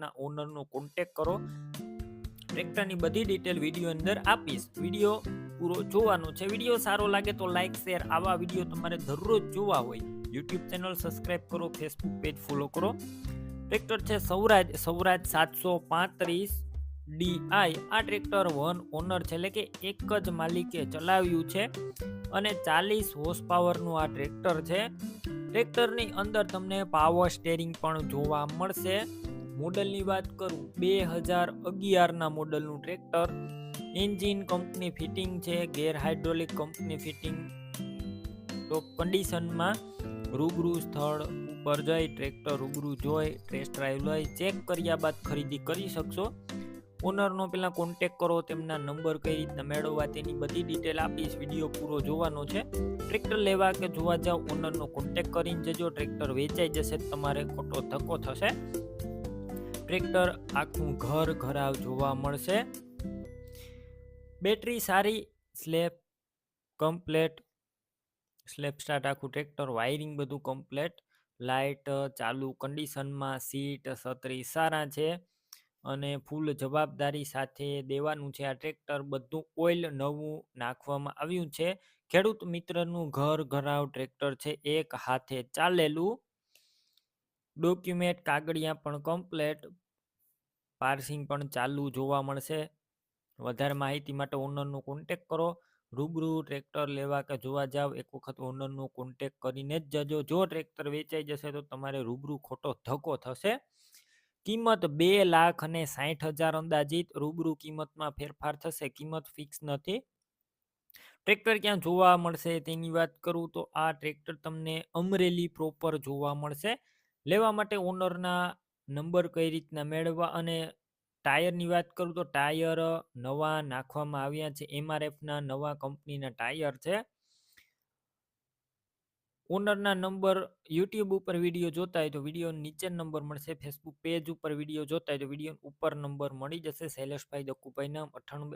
ના ઓનરનો કોન્ટેક્ટ કરો. ટ્રેક્ટરની બધી ડિટેલ વિડીયો અંદર આપીશ. વિડીયો પૂરો જોવાનો છે. વિડીયો સારો લાગે તો લાઈક શેર. આવા વિડીયો તમારે દરરોજ જોવા હોય યુટ્યુબ ચેનલ સબસ્ક્રાઈબ કરો, ફેસબુક પેજ ફોલો કરો. ટ્રેક્ટર છે સ્વરાજ 735 DI. આ ટ્રેક્ટર વન ઓનર છે, એટલે કે એક જ માલિકે ચલાવ્યું છે અને 40 હોર્સ પાવરનું આ ટ્રેક્ટર છે. ટ્રેક્ટરની અંદર તમને પાવર સ્ટેરિંગ પણ જોવા મળશે. મોડલની વાત કરું 2011ના મોડલનું ટ્રેક્ટર. એન્જિન કંપની ફિટિંગ છે, ગેર હાઇડ્રોલિક કંપની ફિટિંગ. ટોપ કન્ડિશનમાં. રૂબરૂ સ્થળ ઉપર જઈ ટ્રેક્ટર રૂબરૂ જોઈ ટેસ્ટ ડ્રાઈવ લઈ ચેક કર્યા બાદ ખરીદી કરી શકશો. ઓનરનો પહેલાં કોન્ટેક કરો. તેમના નંબર કઈ રીતના મેળવવા તેની બધી ડિટેલ આપીશ. વિડીયો પૂરો જોવાનો છે. ટ્રેક્ટર લેવા કે જોવા જાવ ઓનરનો કોન્ટેક કરીને જજો. ટ્રેક્ટર વેચાઈ જશે તમારે ખોટો ધક્કો થશે. ટ્રેક્ટર આખું ઘરાવ જોવા મળશે. બેટરી સારી, સ્લેપ કમ્પ્લેટ, સ્લેપ સ્ટાર્ટ આખું ટ્રેક્ટર, વાયરિંગ બધું કમ્પ્લેટ, લાઇટ ચાલુ કન્ડિશનમાં, સીટ છત્રી સારા છે અને ફૂલ જવાબદારી સાથે દેવાનું છે. આ ટ્રેક્ટર બધું ઓઇલ નવું નાખવામાં આવ્યું છે. ખેડૂત મિત્રનું ઘરાવ ટ્રેક્ટર છે, એક હાથે ચાલેલું. ડોક્યુમેન્ટ કાગળિયા પણ કમ્પ્લેટ, પાર્સિંગ પણ ચાલુ જોવા મળશે. વધારે માહિતી માટે ઓનરનો કોન્ટેક કરો. રૂબરૂ ટ્રેક્ટર લેવા કે જોવા જાવ એક વખત ઓનરનો કોન્ટેક કરીને જ જજો. જો ટ્રેક્ટર વેચાઈ જશે તો તમારે રૂબરૂ ખોટો ધક્કો થશે. કિંમત 2,60,000 અંદાજિત. રૂબરૂ કિંમતમાં ફેરફાર થશે, કિંમત ફિક્સ નથી. ટ્રેક્ટર ક્યાં જોવા મળશે તેની વાત કરું તો આ ટ્રેક્ટર તમને અમરેલી પ્રોપર જોવા મળશે. લેવા માટે ઓનરના નંબર કઈ રીતના મેળવવા અને ટાયરની વાત કરું તો ટાયર નવા નાખવામાં આવ્યા છે. MRFના નવા કંપનીના ટાયર છે. ઓનરના નંબર યુટ્યુબ ઉપર વિડીયો જોતા હોય તો વિડીયો નીચે નંબર મળશે. ફેસબુક પેજ ઉપર વિડીયો જોતા હોય તો વિડીયો ઉપર નંબર મળી જશે. શૈલેષભાઈ દક્કુભાઈ નામ 98